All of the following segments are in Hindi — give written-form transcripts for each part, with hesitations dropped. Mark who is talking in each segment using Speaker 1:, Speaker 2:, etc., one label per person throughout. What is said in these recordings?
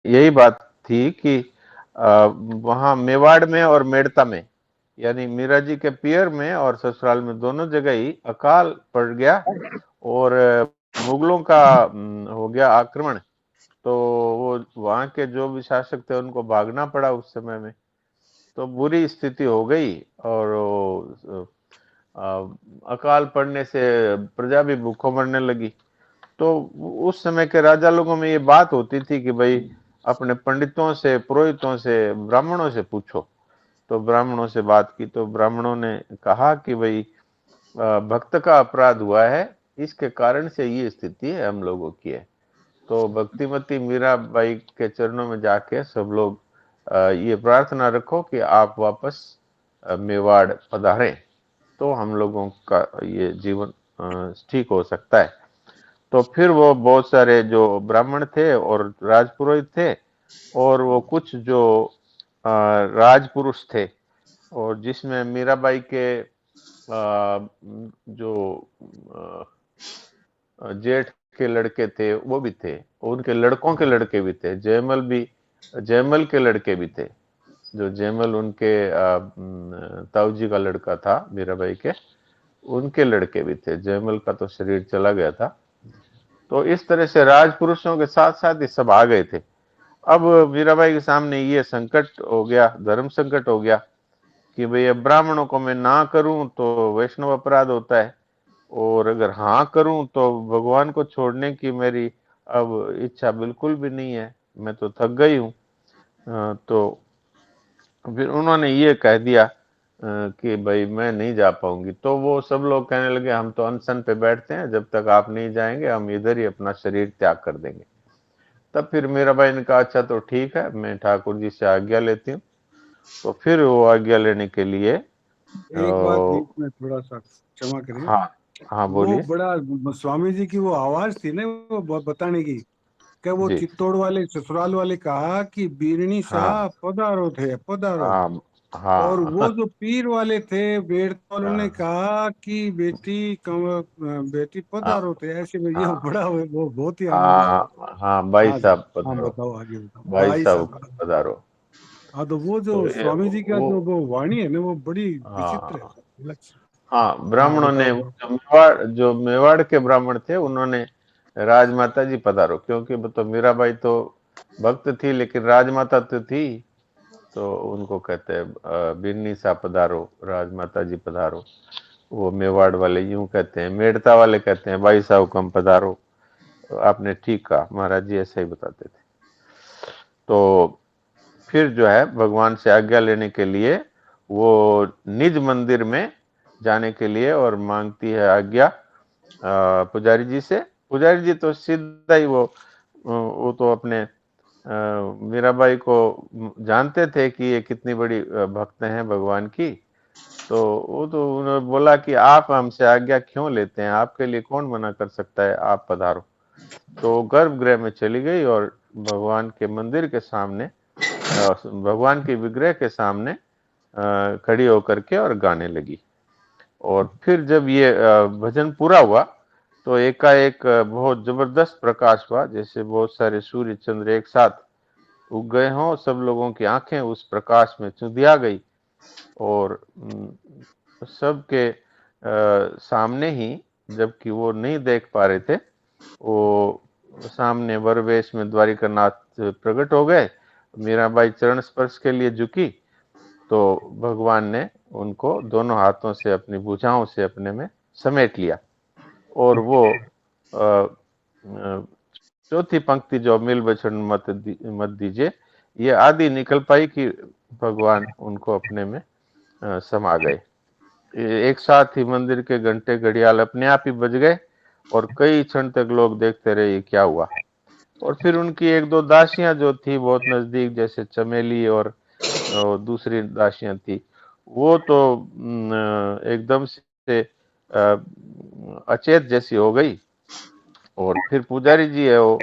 Speaker 1: यही बात थी कि वहां मेवाड़ में और मेड़ता में, यानी मीरा जी के पियर में और ससुराल में, दोनों जगह ही अकाल पड़ गया और मुगलों का हो गया आक्रमण। तो वो वहां के जो भी शासक थे उनको भागना पड़ा उस समय में। तो बुरी स्थिति हो गई और अकाल पड़ने से प्रजा भी भूखों मरने लगी। तो उस समय के राजा लोगों में ये बात होती थी कि भाई अपने पंडितों से, पुरोहितों से, ब्राह्मणों से पूछो। तो ब्राह्मणों से बात की तो ब्राह्मणों ने कहा कि भाई भक्त का अपराध हुआ है, इसके कारण से ये स्थिति है हम लोगों की है। तो भक्तिमती मीराबाई के चरणों में जाके सब लोग ये प्रार्थना रखो कि आप वापस मेवाड़ पधारें, तो हम लोगों का ये जीवन ठीक हो सकता है। तो फिर वो बहुत सारे जो ब्राह्मण थे और राजपुरोहित थे और वो कुछ जो राजपुरुष थे, और जिसमें मीराबाई के जो जेठ के लड़के थे वो भी थे, उनके लड़कों के लड़के भी थे, जयमल भी, जयमल के लड़के भी थे। जो जयमल उनके ताऊ जी का लड़का था मीराबाई के, उनके लड़के भी थे। जयमल का तो शरीर चला गया था। तो इस तरह से राजपुरुषों के साथ साथ ये सब आ गए थे। अब मीराबाई के सामने ये संकट हो गया, धर्म संकट हो गया कि भाई अब ब्राह्मणों को मैं ना करूं तो वैष्णव अपराध होता है, और अगर हाँ करूं तो भगवान को छोड़ने की मेरी अब इच्छा बिल्कुल भी नहीं है, मैं तो थक गई हूं। तो फिर उन्होंने ये कह दिया कि भाई मैं नहीं जा पाऊंगी। तो वो सब लोग कहने लगे हम तो अनशन पे बैठते हैं, जब तक आप नहीं जाएंगे हम इधर ही अपना शरीर त्याग कर देंगे। तब फिर मीराबाई ने कहा अच्छा तो ठीक है, मैं ठाकुर जी से आज्ञा लेती हूँ। तो फिर वो आज्ञा लेने के लिए
Speaker 2: एक बात बीच में थोड़ा सा क्षमा करिए।
Speaker 1: हाँ हाँ
Speaker 2: वो
Speaker 1: बोलिए।
Speaker 2: बड़ा स्वामी जी की वो आवाज थी ना, वो बताने की, क्या वो
Speaker 1: जी
Speaker 2: चित्तौड़ वाले ससुराल वाले कहा कि बीरनी
Speaker 1: हाँ
Speaker 2: शाह पधारो थे, पधारो।
Speaker 1: हाँ
Speaker 2: और वो
Speaker 1: हाँ
Speaker 2: जो पीर वाले थे बेड़ता वालों ने
Speaker 1: हाँ
Speaker 2: कहा कि बेटी पधारो थे, ऐसे में ये
Speaker 1: हाँ
Speaker 2: बड़ा वो बहुत ही आनंद आया।
Speaker 1: हाँ हाँ भाई
Speaker 2: हाँ जी।
Speaker 1: साहब
Speaker 2: हाँ
Speaker 1: पधारो,
Speaker 2: बताओ, आगे बताओ
Speaker 1: भाई
Speaker 2: भाई
Speaker 1: साहब
Speaker 2: साहब।
Speaker 1: पधारो।
Speaker 2: हाँ तो वो जो
Speaker 1: तो ये
Speaker 2: स्वामी जी का
Speaker 1: वो
Speaker 2: जो वो वाणी है ना, वो बड़ी विचित्र है,
Speaker 1: हाँ
Speaker 2: अलग सी।
Speaker 1: हाँ,
Speaker 2: हाँ
Speaker 1: ब्राह्मणों ने
Speaker 2: बताओ बताओ।
Speaker 1: जो मेवाड़ के ब्राह्मण थे उन्होंने राजमाता जी पधारो, क्योंकि वो तो मीराबाई तो भक्त थी लेकिन राजमाता तो थी। तो उनको कहते हैं बिन्नी सा पधारो, राजमाता जी पधारो। वो मेवाड़ वाले यूं कहते हैं, मेड़ता वाले कहते हैं भाई साहब कम पधारो। आपने ठीक कहा, महाराज जी ऐसा ही बताते थे। तो फिर जो है भगवान से आज्ञा लेने के लिए वो निज मंदिर में जाने के लिए और मांगती है आज्ञा पुजारी जी से। पुजारी जी तो सीधा ही वो तो अपने मीराबाई को जानते थे कि ये कितनी बड़ी भक्त हैं भगवान की। तो वो तो उन्होंने बोला कि आप हमसे आज्ञा क्यों लेते हैं, आपके लिए कौन मना कर सकता है, आप पधारो। तो गर्भगृह में चली गई और भगवान के मंदिर के सामने, भगवान के विग्रह के सामने खड़ी होकर के और गाने लगी। और फिर जब ये भजन पूरा हुआ तो एकाएक बहुत जबरदस्त प्रकाश हुआ, जैसे बहुत सारे सूर्य चंद्र एक साथ उग गए हों। सब लोगों की आंखें उस प्रकाश में चुंधिया गई और सबके सामने ही, जबकि वो नहीं देख पा रहे थे, वो सामने वरवेश में द्वारिकानाथ प्रकट हो गए। मीराबाई चरण स्पर्श के लिए झुकी तो भगवान ने उनको दोनों हाथों से अपनी भुजाओं से अपने में समेट लिया। और वो चौथी पंक्ति जो मिल बचन मत दीजिए, ये आदि निकल पाई कि भगवान उनको अपने में समा गए। एक साथ ही मंदिर के घंटे घड़ियाल अपने आप ही बज गए और कई क्षण तक लोग देखते रहे ये क्या हुआ। और फिर उनकी एक दो दासियां जो थी बहुत नजदीक, जैसे चमेली और दूसरी दासियां थी, वो तो एकदम से अचेत जैसी हो गई। और फिर पुजारी जी है वो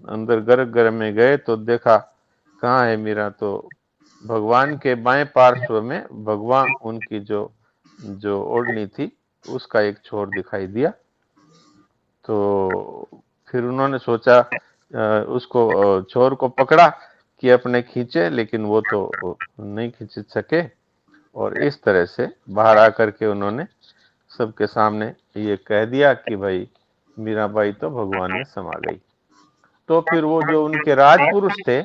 Speaker 1: अंदर गर्भगृह में गए तो देखा कहाँ है मीरा। तो भगवान के बाएं पार्श्व में भगवान उनकी जो जो ओढ़नी थी उसका एक छोर दिखाई दिया। तो फिर उन्होंने सोचा उसको चोर को पकड़ा कि अपने खींचे, लेकिन वो तो नहीं खींच सके। और इस तरह से बाहर आकर के उन्होंने सबके सामने ये कह दिया कि भाई मीराबाई तो भगवान में समा गई। तो फिर वो जो उनके राजपुरुष थे,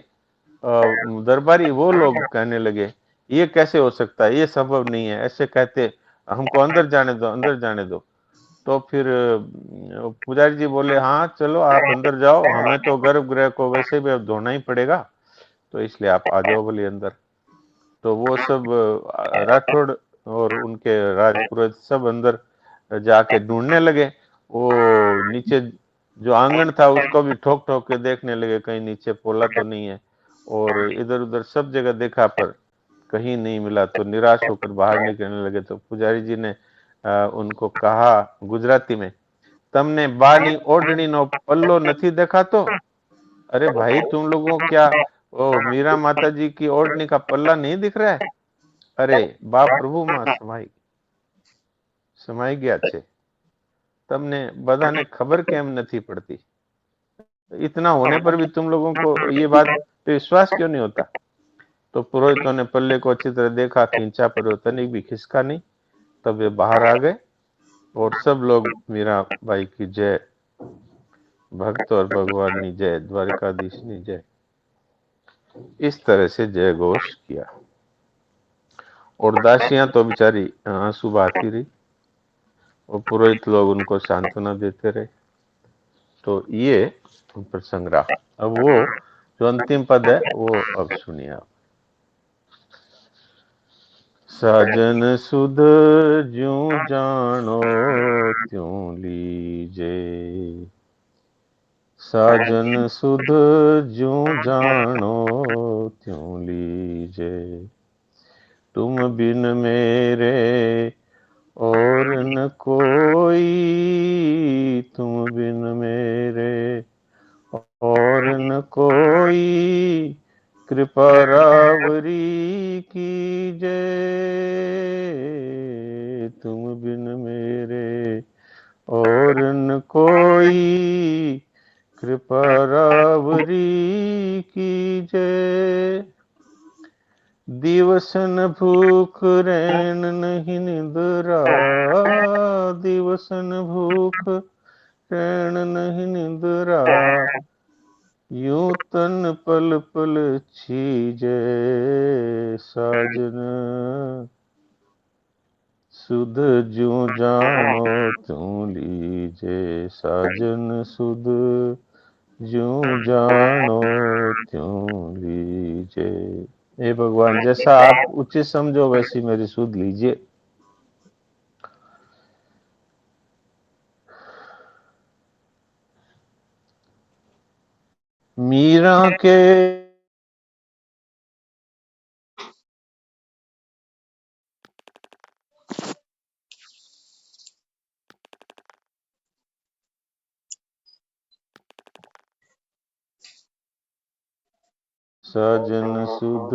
Speaker 1: दरबारी, वो लोग कहने लगे ये कैसे हो सकता है, ये संभव नहीं है, ऐसे कहते, हमको अंदर जाने दो, अंदर जाने दो। तो फिर पुजारी जी बोले हाँ चलो आप अंदर जाओ, हमें तो गर्भगृह को वैसे भी अब धोना ही पड़ेगा, तो इसलिए आप आ जाओ बोले अंदर। तो वो सब राठौड़ और उनके राजपुरोहित सब अंदर जाके ढूंढने लगे। वो नीचे जो आंगन था उसको भी ठोक ठोक के देखने लगे, कहीं नीचे पोला तो नहीं है। और इधर उधर सब जगह देखा पर कहीं नहीं मिला, तो निराश होकर बाहर निकलने लगे। तो पुजारी जी ने उनको कहा गुजराती में, तमने बानी ओढ़नी नो पल्लो नहीं देखा तो? अरे भाई तुम लोगों क्या ओ मीरा माता जी की ओढ़नी का पल्ला नहीं दिख रहा है? अरे बाप प्रभु मां समाई गया छे, तमने बधाने खबर केम नहीं पड़ती? इतना होने पर भी तुम लोगों को ये बात पे विश्वास क्यों नहीं होता? तो पुरोहितों ने पल्ले को अच्छी तरह देखा, खींचा, पर वो तनिक भी खिसका नहीं। तब वे बाहर आ गए और सब लोग मीराबाई की जय, भक्त और भगवान की जय, द्वारकाधीश की जय, इस तरह से जय घोष किया। और दासियां तो बेचारी आंसू बहाती रही और पुरोहित लोग उनको सांत्वना देते रहे। तो ये प्रसंग रहा। अब वो जो अंतिम पद है वो अब सुनिए आप। साजन सुध ज्यों जानो त्यों लीजे, साजन सुध ज्यों जानो त्यों लीजे, तुम बिन मेरे और न कोई, तुम बिन मेरे और न कोई, कृपा रावरी की जय, तुम बिन मेरे और न कोई, कृपा रावरी की जय। दिवस न भूख रैन नहीं निंद्रा, दिवस न भूख रैन नहीं निंद्रा, यूं तन पल पल छीजे, साजन सुध ज्यों जानो त्यों लीजे, साजन सुध ज्यों जानो त्यों लीजे। हे भगवान, जैसा आप उचित समझो वैसी मेरी सुध लीजिए। मीरा के साजन सुध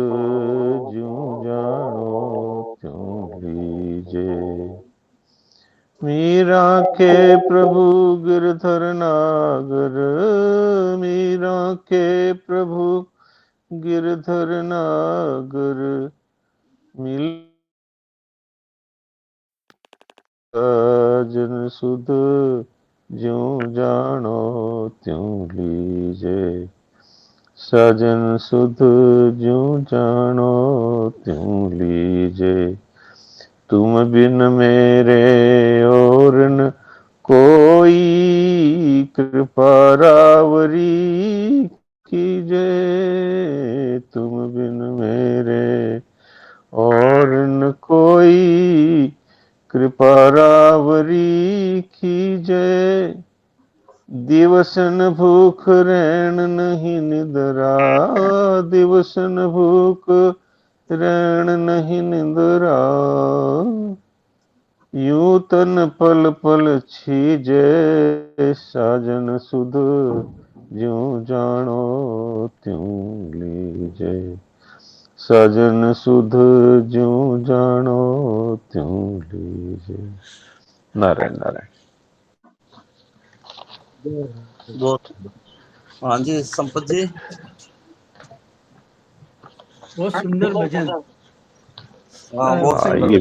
Speaker 1: ज्यों जानो त्यों लीजे, मीरा के प्रभु गिरधर नागर, मीरा के प्रभु गिरधर नागर, मिल साजन सुध ज्यों जानो त्यों लीजे, साजन सुध ज्यों जानो त्यों लीजे, तुम बिन मेरे और न कोई, कृपा रावरी कीजे, तुम बिन मेरे और न कोई, कृपा रावरी कीजे। दिवस न भूख रैन नहीं निद्रा, दिवस न भूख रैन नहीं निद्रा, यूं तन पल पल छीजे, साजन सुध ज्यों जानो त्यों लीजे, साजन सुध ज्यों जानो त्यों लीजे। नारायण नारायण।
Speaker 3: बहुत हाँ जी संपत जी।
Speaker 4: बहुत सुंदर भजन।
Speaker 3: हाँ बहुत
Speaker 1: हाँ,
Speaker 3: सुंदर।
Speaker 1: ये